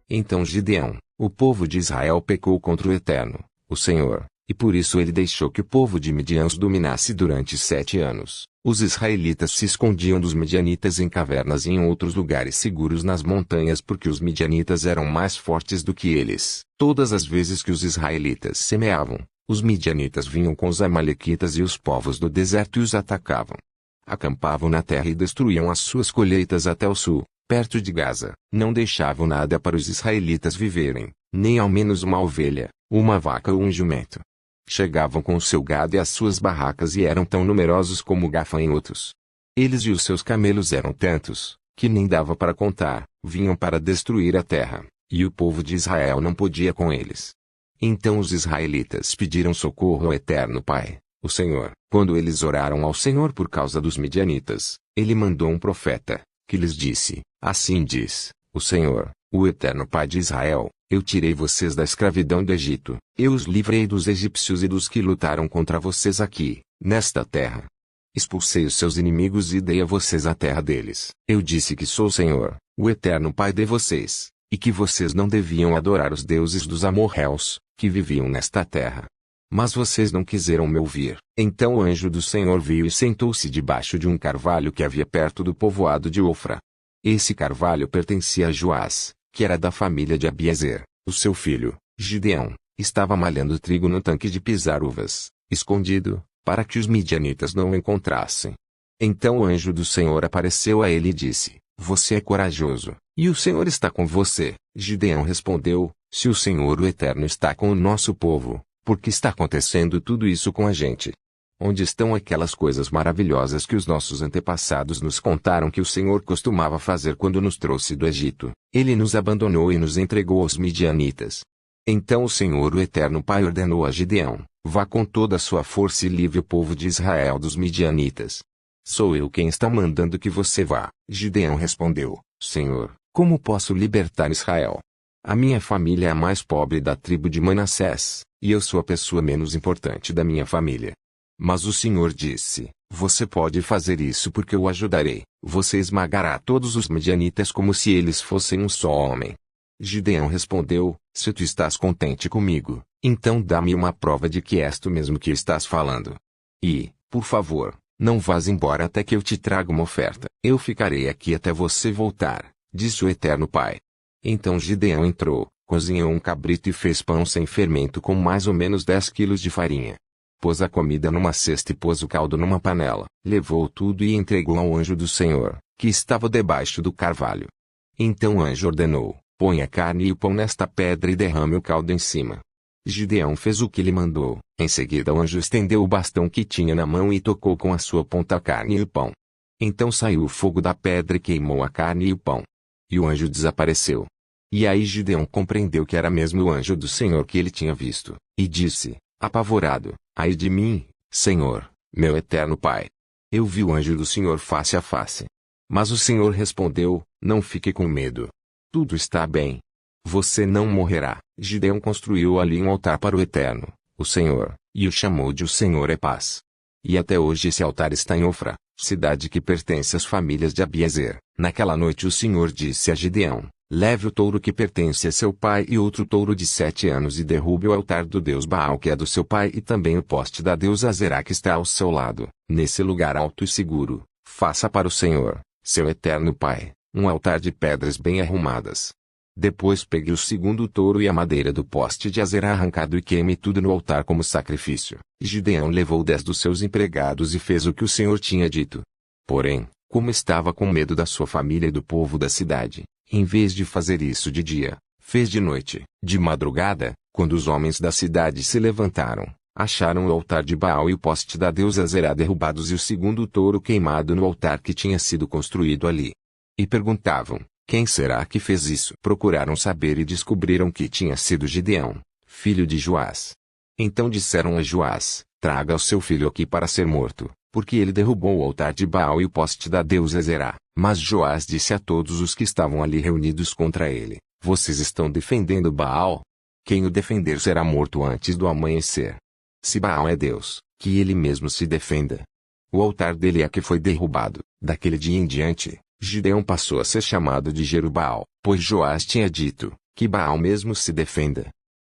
Então Gideão, o povo de Israel pecou contra o Eterno, o Senhor, e por isso ele deixou que o povo de Midian os dominasse durante 7 anos. Os israelitas se escondiam dos midianitas em cavernas e em outros lugares seguros nas montanhas porque os midianitas eram mais fortes do que eles. Todas as vezes que os israelitas semeavam, os midianitas vinham com os amalequitas e os povos do deserto e os atacavam. Acampavam na terra e destruíam as suas colheitas até o sul, perto de Gaza. Não deixavam nada para os israelitas viverem, nem ao menos uma ovelha, uma vaca ou um jumento. Chegavam com o seu gado e as suas barracas e eram tão numerosos como gafanhotos. Eles e os seus camelos eram tantos, que nem dava para contar, vinham para destruir a terra, e o povo de Israel não podia com eles. Então os israelitas pediram socorro ao Eterno Pai, o Senhor. Quando eles oraram ao Senhor por causa dos midianitas, ele mandou um profeta, que lhes disse: assim diz o Senhor, o Eterno Pai de Israel, eu tirei vocês da escravidão do Egito, eu os livrei dos egípcios e dos que lutaram contra vocês aqui, nesta terra. Expulsei os seus inimigos e dei a vocês a terra deles. Eu disse que sou o Senhor, o Eterno Pai de vocês, e que vocês não deviam adorar os deuses dos amorreus, que viviam nesta terra. Mas vocês não quiseram me ouvir. Então o anjo do Senhor veio e sentou-se debaixo de um carvalho que havia perto do povoado de Ofra. Esse carvalho pertencia a Joás, que era da família de Abiezer. O seu filho, Gideão, estava malhando trigo no tanque de pisar uvas, escondido, para que os midianitas não o encontrassem. Então o anjo do Senhor apareceu a ele e disse: você é corajoso, e o Senhor está com você. Gideão respondeu: se o Senhor o Eterno está com o nosso povo, por que está acontecendo tudo isso com a gente? Onde estão aquelas coisas maravilhosas que os nossos antepassados nos contaram que o Senhor costumava fazer quando nos trouxe do Egito? Ele nos abandonou e nos entregou aos midianitas. Então o Senhor o Eterno Pai ordenou a Gideão: vá com toda a sua força e livre o povo de Israel dos midianitas. Sou eu quem está mandando que você vá. Gideão respondeu: Senhor, como posso libertar Israel? A minha família é a mais pobre da tribo de Manassés, e eu sou a pessoa menos importante da minha família. Mas o Senhor disse: você pode fazer isso porque eu o ajudarei. Você esmagará todos os midianitas como se eles fossem um só homem. Gideão respondeu: se tu estás contente comigo, então dá-me uma prova de que és tu mesmo que estás falando. E, por favor, não vás embora até que eu te traga uma oferta. Eu ficarei aqui até você voltar, disse o Eterno Pai. Então Gideão entrou, cozinhou um cabrito e fez pão sem fermento com mais ou menos 10 quilos de farinha. Pôs a comida numa cesta e pôs o caldo numa panela. Levou tudo e entregou ao anjo do Senhor, que estava debaixo do carvalho. Então o anjo ordenou: põe a carne e o pão nesta pedra e derrame o caldo em cima. Gideão fez o que lhe mandou. Em seguida o anjo estendeu o bastão que tinha na mão e tocou com a sua ponta a carne e o pão. Então saiu o fogo da pedra e queimou a carne e o pão. E o anjo desapareceu. E aí Gideão compreendeu que era mesmo o anjo do Senhor que ele tinha visto, e disse, apavorado: ai de mim, Senhor, meu eterno Pai. Eu vi o anjo do Senhor face a face. Mas o Senhor respondeu: não fique com medo. Tudo está bem. Você não morrerá. Gideão construiu ali um altar para o Eterno, o Senhor, e o chamou de O Senhor é Paz. E até hoje esse altar está em Ofra, cidade que pertence às famílias de Abiezer. Naquela noite o Senhor disse a Gideão: leve o touro que pertence a seu pai e outro touro de 7 anos e derrube o altar do deus Baal que é do seu pai e também o poste da deusa Azerá que está ao seu lado. Nesse lugar alto e seguro, faça para o Senhor, seu eterno Pai, um altar de pedras bem arrumadas. Depois pegue o segundo touro e a madeira do poste de Azerá arrancado e queime tudo no altar como sacrifício. Gideão levou 10 dos seus empregados e fez o que o Senhor tinha dito. Porém, como estava com medo da sua família e do povo da cidade, em vez de fazer isso de dia, fez de noite. De madrugada, quando os homens da cidade se levantaram, acharam o altar de Baal e o poste da deusa Azerá derrubados e o segundo touro queimado no altar que tinha sido construído ali. E perguntavam: quem será que fez isso? Procuraram saber e descobriram que tinha sido Gideão, filho de Joás. Então disseram a Joás: traga o seu filho aqui para ser morto, porque ele derrubou o altar de Baal e o poste da deusa Azerá. Mas Joás disse a todos os que estavam ali reunidos contra ele: vocês estão defendendo Baal? Quem o defender será morto antes do amanhecer. Se Baal é Deus, que ele mesmo se defenda. O altar dele é que foi derrubado. Daquele dia em diante, Gideão passou a ser chamado de Jerubaal, pois Joás tinha dito: que Baal mesmo se defenda.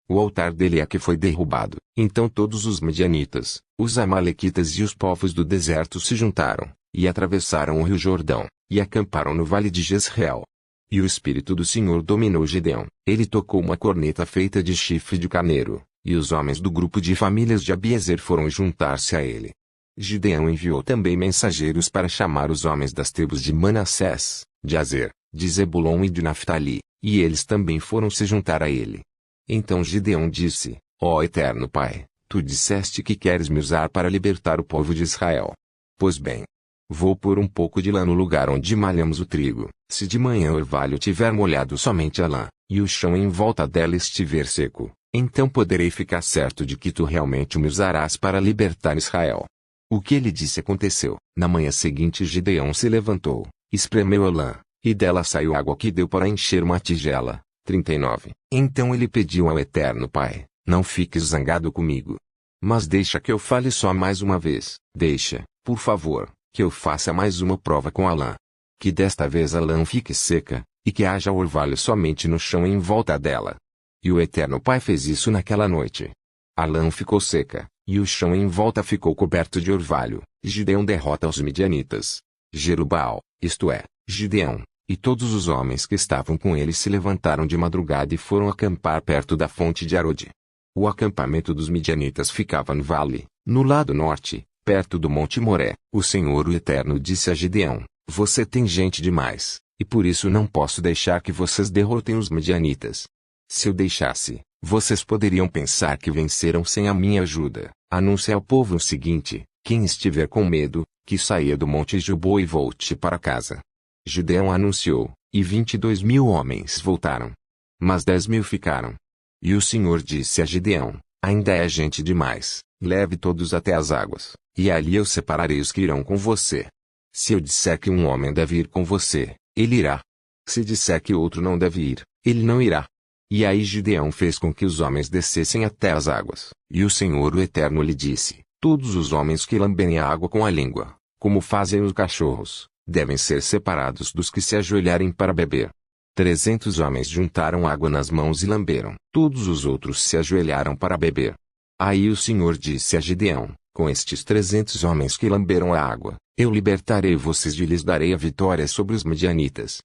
O altar dele é que foi derrubado. Então todos os medianitas, os amalequitas e os povos do deserto se juntaram, e atravessaram o rio Jordão, e acamparam no vale de Jezreel. E o Espírito do Senhor dominou Gideão. Ele tocou uma corneta feita de chifre de carneiro, e os homens do grupo de famílias de Abiezer foram juntar-se a ele. Gideão enviou também mensageiros para chamar os homens das tribos de Manassés, de Azer, de Zebulon e de Naftali, e eles também foram se juntar a ele. Então Gideão disse: Ó Eterno Pai, tu disseste que queres me usar para libertar o povo de Israel. Pois bem, vou pôr um pouco de lã no lugar onde malhamos o trigo. Se de manhã o orvalho tiver molhado somente a lã, e o chão em volta dela estiver seco, então poderei ficar certo de que tu realmente me usarás para libertar Israel. O que ele disse aconteceu. Na manhã seguinte Gideão se levantou, espremeu a lã, e dela saiu água que deu para encher uma tigela. 39. Então ele pediu ao Eterno Pai: não fiques zangado comigo. Mas deixa que eu fale só mais uma vez. Deixa, por favor, que eu faça mais uma prova com a lã. Que desta vez a lã fique seca, e que haja orvalho somente no chão em volta dela. E o Eterno Pai fez isso naquela noite. A lã ficou seca, e o chão em volta ficou coberto de orvalho. Gideão derrota os midianitas. Jerubbaal, isto é, Gideão, e todos os homens que estavam com ele se levantaram de madrugada e foram acampar perto da fonte de Arode. O acampamento dos midianitas ficava no vale, no lado norte, perto do Monte Moré. O Senhor o Eterno disse a Gideão: você tem gente demais, e por isso não posso deixar que vocês derrotem os midianitas. Se eu deixasse, vocês poderiam pensar que venceram sem a minha ajuda. Anuncie ao povo o seguinte: quem estiver com medo, que saia do Monte Gilboa e volte para casa. Gideão anunciou, e 22.000 homens voltaram. Mas 10.000 ficaram. E o Senhor disse a Gideão: ainda é gente demais, leve todos até as águas, e ali eu separarei os que irão com você. Se eu disser que um homem deve ir com você, ele irá. Se disser que outro não deve ir, ele não irá. E aí Gideão fez com que os homens descessem até as águas, e o Senhor o Eterno lhe disse: todos os homens que lamberem a água com a língua, como fazem os cachorros, devem ser separados dos que se ajoelharem para beber. 300 homens juntaram água nas mãos e lamberam. Todos os outros se ajoelharam para beber. Aí o Senhor disse a Gideão: com estes 300 homens que lamberam a água, eu libertarei vocês e lhes darei a vitória sobre os midianitas.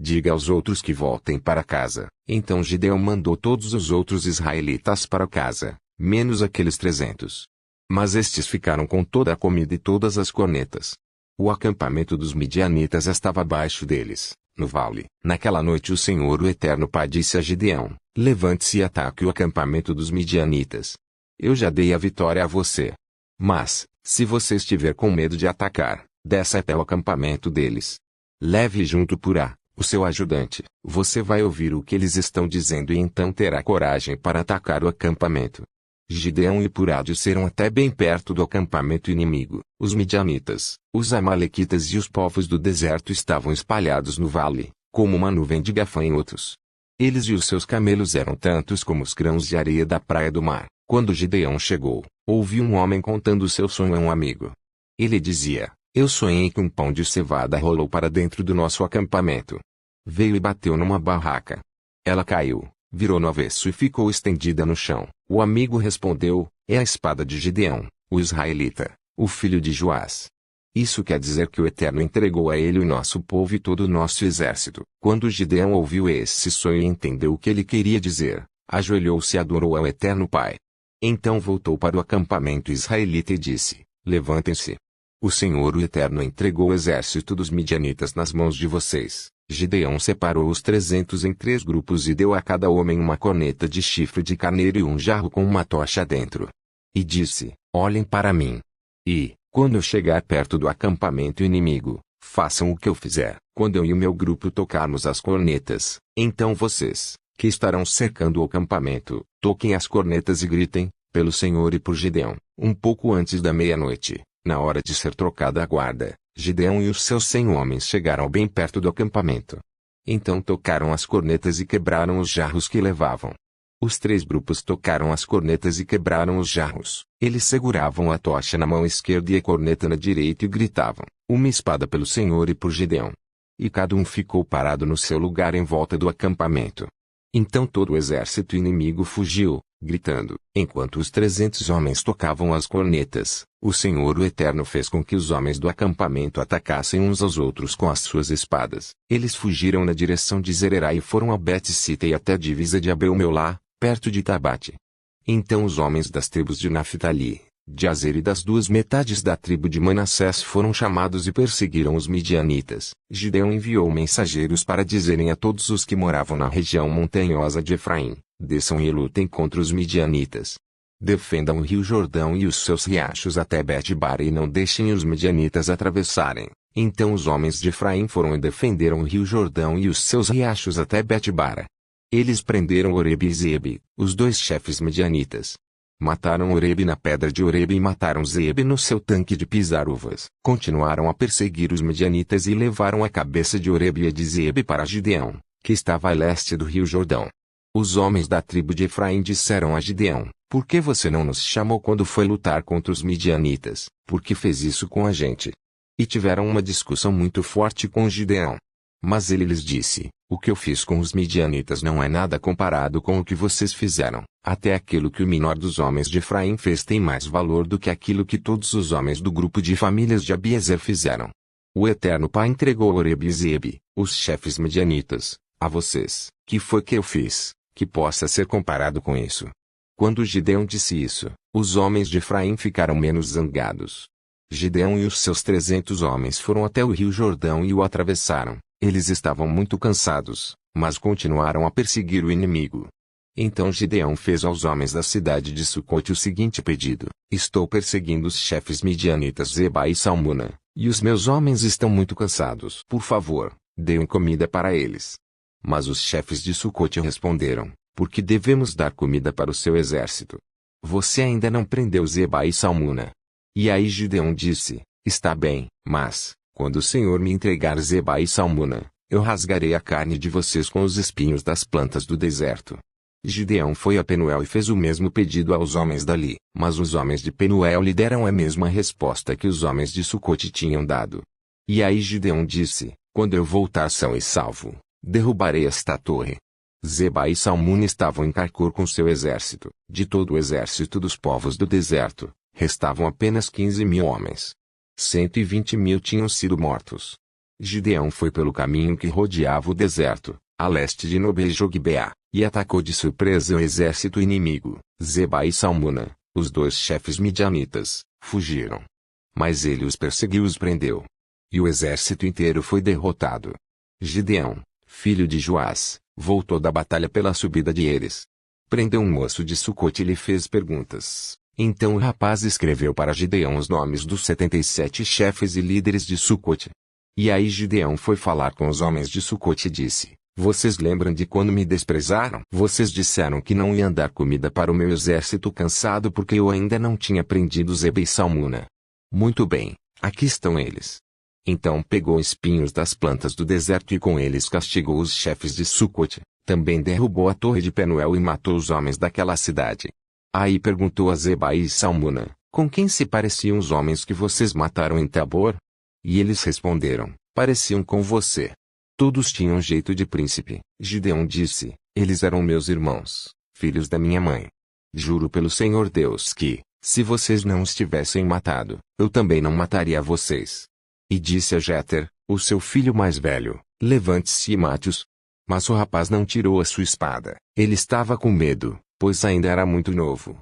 Diga aos outros que voltem para casa. Então Gideão mandou todos os outros israelitas para casa, menos aqueles 300. Mas estes ficaram com toda a comida e todas as cornetas. O acampamento dos midianitas estava abaixo deles, no vale. Naquela noite o Senhor o Eterno Pai disse a Gideão: levante-se e ataque o acampamento dos midianitas. Eu já dei a vitória a você. Mas, se você estiver com medo de atacar, desça até o acampamento deles. Leve junto Purá, o seu ajudante. Você vai ouvir o que eles estão dizendo e então terá coragem para atacar o acampamento. Gideão e Purá desceram até bem perto do acampamento inimigo. Os midianitas, os amalequitas e os povos do deserto estavam espalhados no vale, como uma nuvem de gafanhotos. Eles e os seus camelos eram tantos como os grãos de areia da praia do mar. Quando Gideão chegou, ouviu um homem contando seu sonho a um amigo. Ele dizia: eu sonhei que um pão de cevada rolou para dentro do nosso acampamento. Veio e bateu numa barraca. Ela caiu, virou no avesso e ficou estendida no chão. O amigo respondeu: é a espada de Gideão, o israelita, o filho de Joás. Isso quer dizer que o Eterno entregou a ele o nosso povo e todo o nosso exército. Quando Gideão ouviu esse sonho e entendeu o que ele queria dizer, ajoelhou-se e adorou ao Eterno Pai. Então voltou para o acampamento israelita e disse: levantem-se. O Senhor o Eterno entregou o exército dos midianitas nas mãos de vocês. Gideão separou os 300 em 3 grupos e deu a cada homem uma corneta de chifre de carneiro e um jarro com uma tocha dentro. E disse: olhem para mim. E, quando eu chegar perto do acampamento inimigo, façam o que eu fizer. Quando eu e o meu grupo tocarmos as cornetas, então vocês, que estarão cercando o acampamento, toquem as cornetas e gritem: pelo Senhor e por Gideão. Um pouco antes da meia-noite, na hora de ser trocada a guarda, Gideão e os seus 100 homens chegaram bem perto do acampamento. Então tocaram as cornetas e quebraram os jarros que levavam. Os 3 grupos tocaram as cornetas e quebraram os jarros. Eles seguravam a tocha na mão esquerda e a corneta na direita e gritavam: uma espada pelo Senhor e por Gideão. E cada um ficou parado no seu lugar em volta do acampamento. Então todo o exército inimigo fugiu, gritando. Enquanto os 300 homens tocavam as cornetas, o Senhor o Eterno fez com que os homens do acampamento atacassem uns aos outros com as suas espadas. Eles fugiram na direção de Zererá e foram a Bet-Sita e até a divisa de Abel-Meolá, perto de Tabate. Então os homens das tribos de Naftali, de Azer e das duas metades da tribo de Manassés foram chamados e perseguiram os midianitas. Gideão enviou mensageiros para dizerem a todos os que moravam na região montanhosa de Efraim: desçam e lutem contra os midianitas. Defendam o rio Jordão e os seus riachos até Bet-Bara e não deixem os midianitas atravessarem. Então os homens de Efraim foram e defenderam o rio Jordão e os seus riachos até Bet-Bara. Eles prenderam Oreb e Zeeb, os dois chefes midianitas. Mataram Oreb na pedra de Oreb e mataram Zeeb no seu tanque de pisar uvas. Continuaram a perseguir os midianitas e levaram a cabeça de Oreb e a de Zeeb para Gideão, que estava a leste do rio Jordão. Os homens da tribo de Efraim disseram a Gideão: por que você não nos chamou quando foi lutar contra os midianitas? Por que fez isso com a gente? E tiveram uma discussão muito forte com Gideão. Mas ele lhes disse: o que eu fiz com os midianitas não é nada comparado com o que vocês fizeram. Até aquilo que o menor dos homens de Efraim fez tem mais valor do que aquilo que todos os homens do grupo de famílias de Abiezer fizeram. O Eterno Pai entregou Oreb e Zeeb, os chefes midianitas, a vocês. Que foi que eu fiz, que possa ser comparado com isso? Quando Gideão disse isso, os homens de Efraim ficaram menos zangados. Gideão e os seus 300 homens foram até o rio Jordão e o atravessaram. Eles estavam muito cansados, mas continuaram a perseguir o inimigo. Então Gideão fez aos homens da cidade de Sucote o seguinte pedido: estou perseguindo os chefes midianitas Zeba e Salmuna, e os meus homens estão muito cansados. Por favor, deem comida para eles. Mas os chefes de Sucote responderam: por que devemos dar comida para o seu exército? Você ainda não prendeu Zeba e Salmuna. E aí Gideão disse: está bem, mas quando o Senhor me entregar Zeba e Salmuna, eu rasgarei a carne de vocês com os espinhos das plantas do deserto. Gideão foi a Penuel e fez o mesmo pedido aos homens dali, mas os homens de Penuel lhe deram a mesma resposta que os homens de Sucote tinham dado. E aí Gideão disse: quando eu voltar são e salvo, derrubarei esta torre. Zeba e Salmuna estavam em Carcor com seu exército. De todo o exército dos povos do deserto, restavam apenas 15.000 homens. 120.000 tinham sido mortos. Gideão foi pelo caminho que rodeava o deserto, a leste de Nobe e Jogbeá, e atacou de surpresa o exército inimigo. Zeba e Salmuna, os dois chefes midianitas, fugiram. Mas ele os perseguiu e os prendeu. E o exército inteiro foi derrotado. Gideão, filho de Joás, voltou da batalha pela subida de Eres. Prendeu um moço de Sucote e lhe fez perguntas. Então o rapaz escreveu para Gideão os nomes dos 77 chefes e líderes de Sucote. E aí Gideão foi falar com os homens de Sucote e disse: vocês lembram de quando me desprezaram? Vocês disseram que não iam dar comida para o meu exército cansado porque eu ainda não tinha prendido Zeba e Salmuna. Muito bem, aqui estão eles. Então pegou espinhos das plantas do deserto e com eles castigou os chefes de Sucote. Também derrubou a torre de Penuel e matou os homens daquela cidade. Aí perguntou a Zeba e Salmuna: com quem se pareciam os homens que vocês mataram em Tabor? E eles responderam: pareciam com você. Todos tinham jeito de príncipe. Gideão disse: eles eram meus irmãos, filhos da minha mãe. Juro pelo Senhor Deus que, se vocês não os tivessem matado, eu também não mataria vocês. E disse a Jéter, o seu filho mais velho: levante-se e mate-os. Mas o rapaz não tirou a sua espada. Ele estava com medo, pois ainda era muito novo.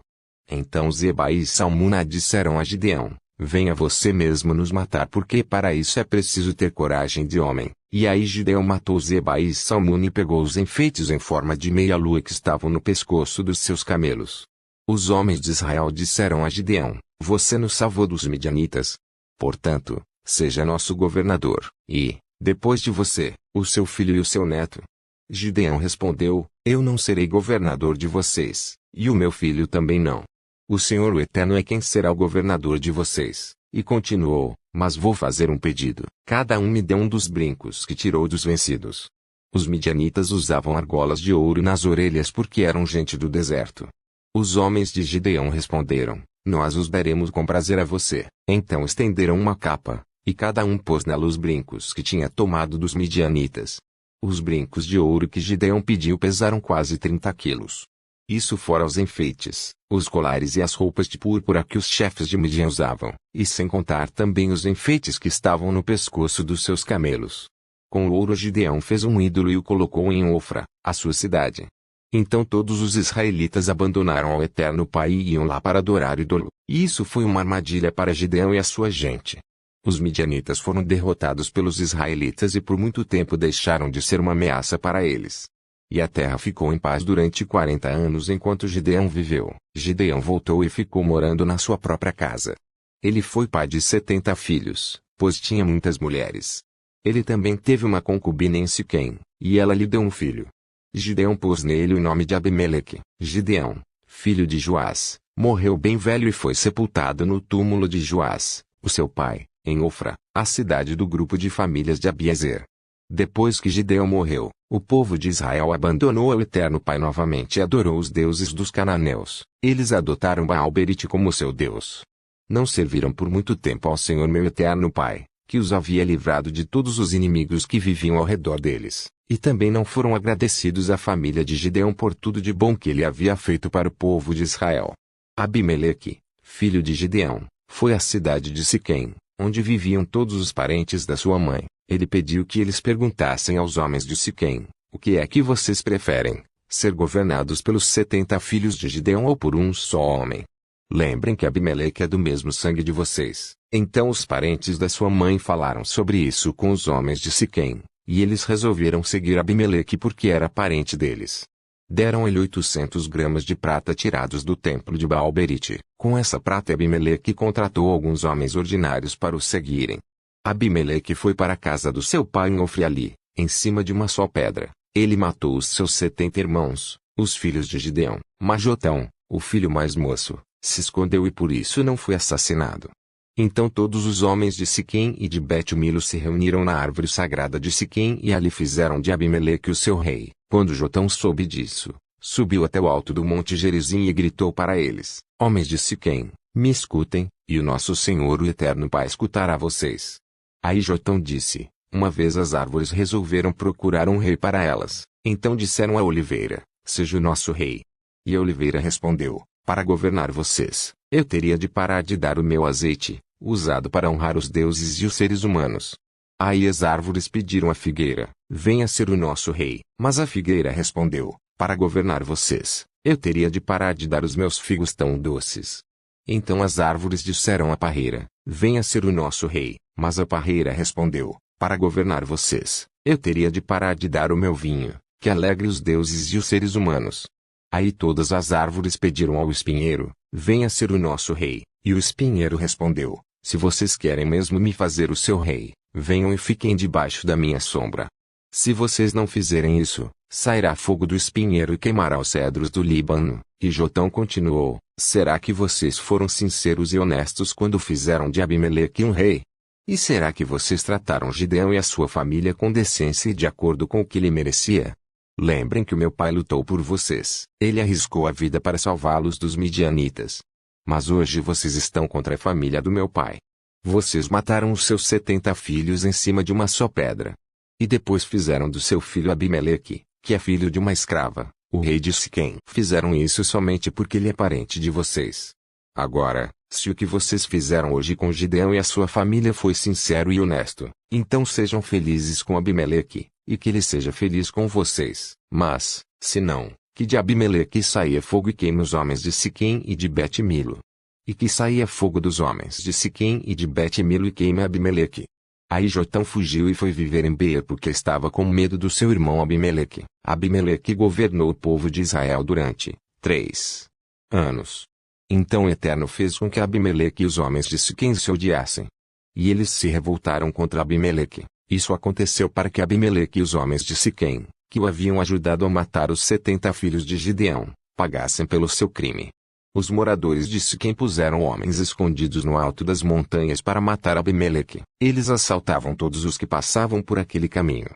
Então Zeba e Salmuna disseram a Gideão: venha você mesmo nos matar porque para isso é preciso ter coragem de homem. E aí Gideão matou Zeba e Salmuna e pegou os enfeites em forma de meia-lua que estavam no pescoço dos seus camelos. Os homens de Israel disseram a Gideão: você nos salvou dos midianitas. Portanto, seja nosso governador, e, depois de você, o seu filho e o seu neto. Gideão respondeu: eu não serei governador de vocês, e o meu filho também não. O Senhor o Eterno é quem será o governador de vocês. E continuou: mas vou fazer um pedido. Cada um me dê um dos brincos que tirou dos vencidos. Os midianitas usavam argolas de ouro nas orelhas porque eram gente do deserto. Os homens de Gideão responderam: nós os daremos com prazer a você. Então estenderam uma capa, e cada um pôs nela os brincos que tinha tomado dos midianitas. Os brincos de ouro que Gideão pediu pesaram quase 30 quilos. Isso fora os enfeites, os colares e as roupas de púrpura que os chefes de Midian usavam, e sem contar também os enfeites que estavam no pescoço dos seus camelos. Com o ouro Gideão fez um ídolo e o colocou em Ofra, a sua cidade. Então todos os israelitas abandonaram ao Eterno Pai e iam lá para adorar o ídolo. E isso foi uma armadilha para Gideão e a sua gente. Os midianitas foram derrotados pelos israelitas e por muito tempo deixaram de ser uma ameaça para eles. E a terra ficou em paz durante 40 anos enquanto Gideão viveu. Gideão voltou e ficou morando na sua própria casa. Ele foi pai de 70 filhos, pois tinha muitas mulheres. Ele também teve uma concubina em Siquém, e ela lhe deu um filho. Gideão pôs nele o nome de Abimeleque. Gideão, filho de Joás, morreu bem velho e foi sepultado no túmulo de Joás, o seu pai, em Ofra, a cidade do grupo de famílias de Abiezer. Depois que Gideão morreu, o povo de Israel abandonou o Eterno Pai novamente e adorou os deuses dos cananeus. Eles adotaram Baal-berite como seu deus. Não serviram por muito tempo ao Senhor meu Eterno Pai, que os havia livrado de todos os inimigos que viviam ao redor deles, e também não foram agradecidos à família de Gideão por tudo de bom que ele havia feito para o povo de Israel. Abimeleque, filho de Gideão, foi à cidade de Siquém, onde viviam todos os parentes da sua mãe. Ele pediu que eles perguntassem aos homens de Siquém: o que é que vocês preferem, ser governados pelos 70 filhos de Gideão ou por um só homem? Lembrem que Abimeleque é do mesmo sangue de vocês. Então os parentes da sua mãe falaram sobre isso com os homens de Siquém, e eles resolveram seguir Abimeleque porque era parente deles. Deram-lhe 800 gramas de prata tirados do templo de Baal-berite. Com essa prata Abimeleque contratou alguns homens ordinários para o seguirem. Abimeleque foi para a casa do seu pai em Ofra e ali, em cima de uma só pedra, ele matou os seus 70 irmãos, os filhos de Gideão. Mas Jotão, o filho mais moço, se escondeu e por isso não foi assassinado. Então todos os homens de Siquém e de Bet-Milo se reuniram na árvore sagrada de Siquém e ali fizeram de Abimeleque o seu rei. Quando Jotão soube disso, subiu até o alto do monte Gerizim e gritou para eles: homens de Siquém, me escutem, e o nosso Senhor o Eterno Pai escutará vocês. Aí Jotão disse: uma vez as árvores resolveram procurar um rei para elas, então disseram à oliveira: seja o nosso rei. E a oliveira respondeu: para governar vocês, eu teria de parar de dar o meu azeite, usado para honrar os deuses e os seres humanos. Aí as árvores pediram à figueira: venha ser o nosso rei. Mas a figueira respondeu: para governar vocês, eu teria de parar de dar os meus figos tão doces. Então as árvores disseram à parreira: venha ser o nosso rei. Mas a parreira respondeu: para governar vocês, eu teria de parar de dar o meu vinho, que alegre os deuses e os seres humanos. Aí todas as árvores pediram ao espinheiro: venha ser o nosso rei. E o espinheiro respondeu: se vocês querem mesmo me fazer o seu rei, venham e fiquem debaixo da minha sombra. Se vocês não fizerem isso, sairá fogo do espinheiro e queimará os cedros do Líbano. E Jotão continuou: será que vocês foram sinceros e honestos quando fizeram de Abimeleque um rei? E será que vocês trataram Gideão e a sua família com decência e de acordo com o que ele merecia? Lembrem que o meu pai lutou por vocês. Ele arriscou a vida para salvá-los dos midianitas. Mas hoje vocês estão contra a família do meu pai. Vocês mataram os seus 70 filhos em cima de uma só pedra. E depois fizeram do seu filho Abimeleque, que é filho de uma escrava, o rei de Siquém. Fizeram isso somente porque ele é parente de vocês. Agora, se o que vocês fizeram hoje com Gideão e a sua família foi sincero e honesto, então sejam felizes com Abimeleque, e que ele seja feliz com vocês. Mas, se não, que de Abimeleque saia fogo e queime os homens de Siquém e de Bet-Milo. E que saia fogo dos homens de Siquém e de Bet-Milo e queime Abimeleque. Aí Jotão fugiu e foi viver em Beer porque estava com medo do seu irmão Abimeleque. Abimeleque governou o povo de Israel durante 3 anos. Então o Eterno fez com que Abimeleque e os homens de Siquém se odiassem. E eles se revoltaram contra Abimeleque. Isso aconteceu para que Abimeleque e os homens de Siquém, que o haviam ajudado a matar os 70 filhos de Gideão, pagassem pelo seu crime. Os moradores de Siquém puseram homens escondidos no alto das montanhas para matar Abimeleque. Eles assaltavam todos os que passavam por aquele caminho.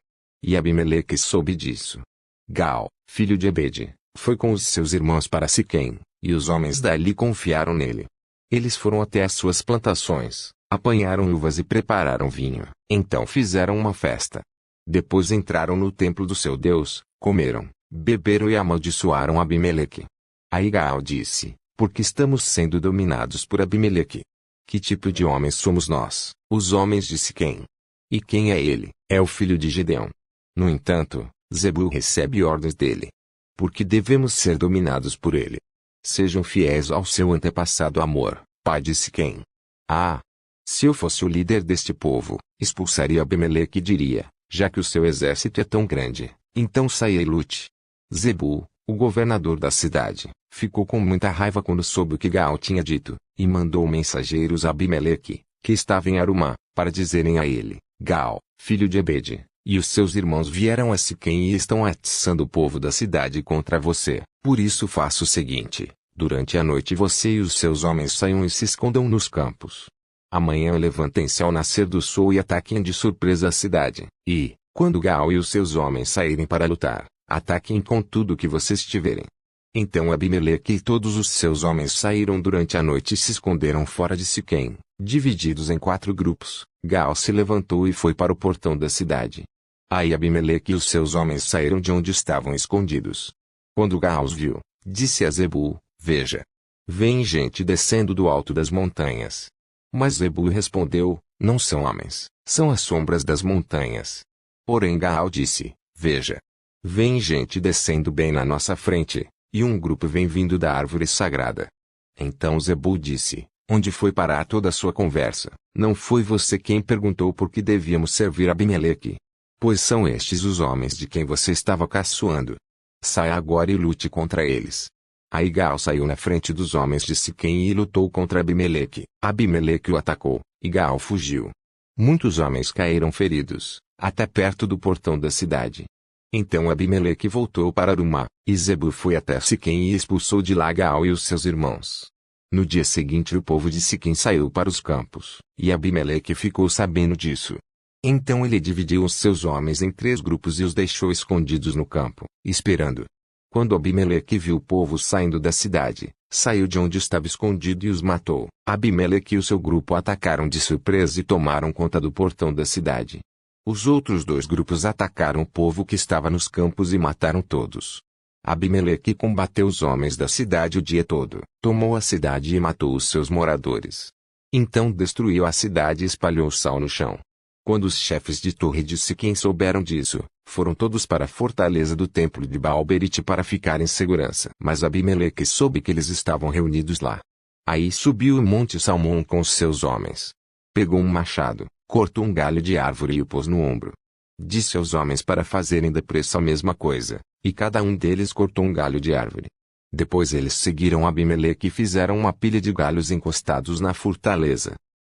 E Abimeleque soube disso. Gal, filho de Ebede, foi com os seus irmãos para Siquém, e os homens dali confiaram nele. Eles foram até as suas plantações, apanharam uvas e prepararam vinho. Então fizeram uma festa. Depois entraram no templo do seu Deus, comeram, beberam e amaldiçoaram Abimeleque. Aí Gaal disse: por que estamos sendo dominados por Abimeleque? Que tipo de homens somos nós, os homens de Siquém? E quem é ele? É o filho de Gideão. No entanto, Zebul recebe ordens dele. Por que devemos ser dominados por ele? Sejam fiéis ao seu antepassado Amor, pai de Siquém. Ah! Se eu fosse o líder deste povo, expulsaria Abimeleque e diria: já que o seu exército é tão grande, então saia e lute. Zebul, o governador da cidade, ficou com muita raiva quando soube o que Gaal tinha dito, e mandou mensageiros a Abimeleque, que estava em Arumá, para dizerem a ele: Gaal, filho de Ebede, e os seus irmãos vieram a Siquém e estão atiçando o povo da cidade contra você. Por isso faça o seguinte: durante a noite você e os seus homens saiam e se escondam nos campos. Amanhã levantem-se ao nascer do sol e ataquem de surpresa a cidade. E, quando Gaal e os seus homens saírem para lutar, ataquem com tudo que vocês tiverem. Então Abimeleque e todos os seus homens saíram durante a noite e se esconderam fora de Siquém, divididos em 4 grupos. Gaal se levantou e foi para o portão da cidade. Aí Abimeleque e os seus homens saíram de onde estavam escondidos. Quando Gaal os viu, disse a Zebul: veja, vem gente descendo do alto das montanhas. Mas Zebul respondeu: não são homens, são as sombras das montanhas. Porém Gaal disse: veja, vem gente descendo bem na nossa frente, e um grupo vem vindo da árvore sagrada. Então Zebul disse: onde foi parar toda a sua conversa? Não foi você quem perguntou por que devíamos servir Abimeleque? Pois são estes os homens de quem você estava caçoando. Saia agora e lute contra eles. Aí Gaal saiu na frente dos homens de Siquém e lutou contra Abimeleque. Abimeleque o atacou, e Gaal fugiu. Muitos homens caíram feridos, até perto do portão da cidade. Então Abimeleque voltou para Arumá, e Zebul foi até Siquém e expulsou de lá Gaal e os seus irmãos. No dia seguinte o povo de Siquém saiu para os campos, e Abimeleque ficou sabendo disso. Então ele dividiu os seus homens em 3 grupos e os deixou escondidos no campo, esperando. Quando Abimeleque viu o povo saindo da cidade, saiu de onde estava escondido e os matou. Abimeleque e o seu grupo atacaram de surpresa e tomaram conta do portão da cidade. Os outros 2 grupos atacaram o povo que estava nos campos e mataram todos. Abimeleque combateu os homens da cidade o dia todo, tomou a cidade e matou os seus moradores. Então destruiu a cidade e espalhou sal no chão. Quando os chefes de torre de Siquém souberam disso, foram todos para a fortaleza do templo de Baal-Berite para ficar em segurança. Mas Abimeleque soube que eles estavam reunidos lá. Aí subiu o monte Salmão com os seus homens. Pegou um machado, cortou um galho de árvore e o pôs no ombro. Disse aos homens para fazerem depressa a mesma coisa, e cada um deles cortou um galho de árvore. Depois eles seguiram Abimeleque e fizeram uma pilha de galhos encostados na fortaleza.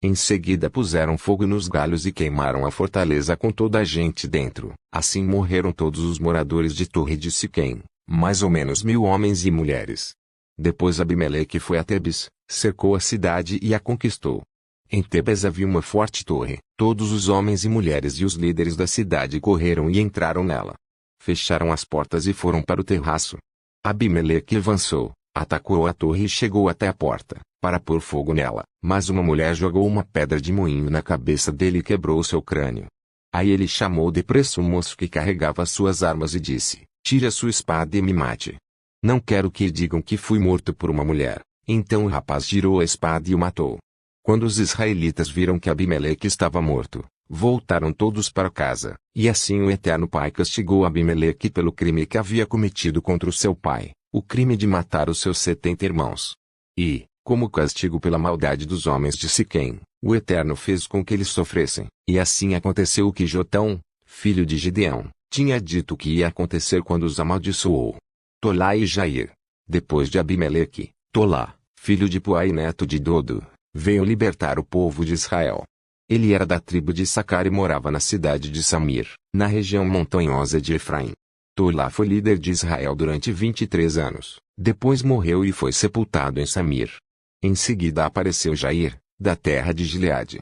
Em seguida puseram fogo nos galhos e queimaram a fortaleza com toda a gente dentro. Assim morreram todos os moradores de Torre de Siquém, mais ou menos 1000 homens e mulheres. Depois Abimeleque foi a Tebes, cercou a cidade e a conquistou. Em Tebes havia uma forte torre. Todos os homens e mulheres e os líderes da cidade correram e entraram nela. Fecharam as portas e foram para o terraço. Abimeleque avançou, atacou a torre e chegou até a porta, para pôr fogo nela. Mas uma mulher jogou uma pedra de moinho na cabeça dele e quebrou seu crânio. Aí ele chamou depressa o moço que carregava suas armas e disse: tire a sua espada e me mate. Não quero que digam que fui morto por uma mulher. Então o rapaz tirou a espada e o matou. Quando os israelitas viram que Abimeleque estava morto, voltaram todos para casa, e assim o Eterno Pai castigou Abimeleque pelo crime que havia cometido contra o seu pai, o crime de matar os seus 70 irmãos. E, como castigo pela maldade dos homens de Siquém, o Eterno fez com que eles sofressem. E assim aconteceu o que Jotão, filho de Gideão, tinha dito que ia acontecer quando os amaldiçoou. Tolá e Jair. Depois de Abimeleque, Tolá, filho de Puá e neto de Dodo, veio libertar o povo de Israel. Ele era da tribo de Issacar e morava na cidade de Samir, na região montanhosa de Efraim. Tolá foi líder de Israel durante 23 anos, depois morreu e foi sepultado em Samir. Em seguida apareceu Jair, da terra de Gileade.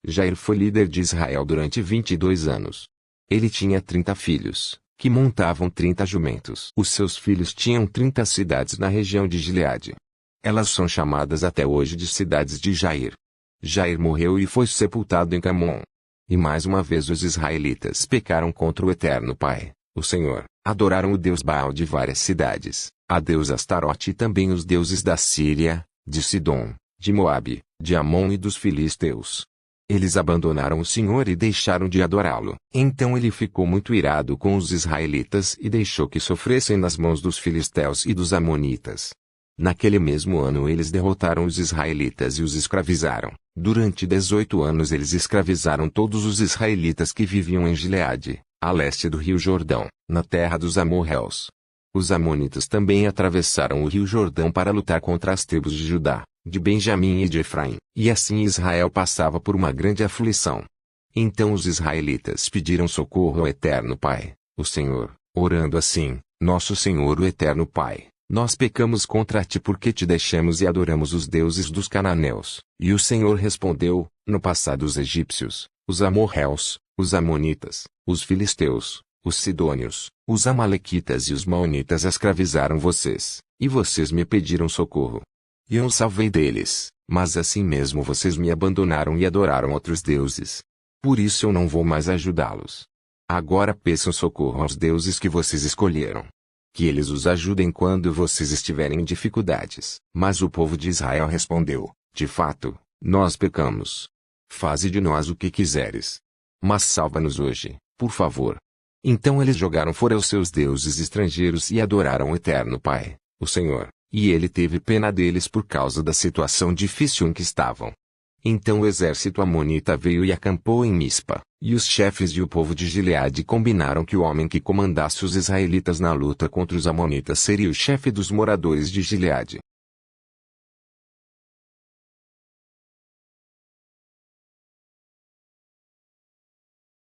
Jair foi líder de Israel durante 22 anos. Ele tinha 30 filhos, que montavam 30 jumentos. Os seus filhos tinham 30 cidades na região de Gileade. Elas são chamadas até hoje de cidades de Jair. Jair morreu e foi sepultado em Camon. E mais uma vez os israelitas pecaram contra o Eterno Pai, o Senhor, adoraram o deus Baal de várias cidades, a deusa Astarote e também os deuses da Síria, de Sidom, de Moabe, de Amon e dos filisteus. Eles abandonaram o Senhor e deixaram de adorá-lo. Então ele ficou muito irado com os israelitas e deixou que sofressem nas mãos dos filisteus e dos amonitas. Naquele mesmo ano eles derrotaram os israelitas e os escravizaram. Durante 18 anos eles escravizaram todos os israelitas que viviam em Gileade, a leste do rio Jordão, na terra dos amorreus. Os amonitas também atravessaram o rio Jordão para lutar contra as tribos de Judá, de Benjamim e de Efraim, e assim Israel passava por uma grande aflição. Então os israelitas pediram socorro ao Eterno Pai, o Senhor, orando assim: Nosso Senhor o Eterno Pai, nós pecamos contra ti porque te deixamos e adoramos os deuses dos cananeus. E o Senhor respondeu: No passado os egípcios, os amorreus, os amonitas, os filisteus, os sidônios, os amalequitas e os maonitas escravizaram vocês, e vocês me pediram socorro. E eu os salvei deles, mas assim mesmo vocês me abandonaram e adoraram outros deuses. Por isso eu não vou mais ajudá-los. Agora peçam socorro aos deuses que vocês escolheram. Que eles os ajudem quando vocês estiverem em dificuldades. Mas o povo de Israel respondeu: De fato, nós pecamos. Faze de nós o que quiseres. Mas salva-nos hoje, por favor. Então eles jogaram fora os seus deuses estrangeiros e adoraram o Eterno Pai, o Senhor. E ele teve pena deles por causa da situação difícil em que estavam. Então o exército amonita veio e acampou em Mispa, e os chefes e o povo de Gileade combinaram que o homem que comandasse os israelitas na luta contra os amonitas seria o chefe dos moradores de Gileade.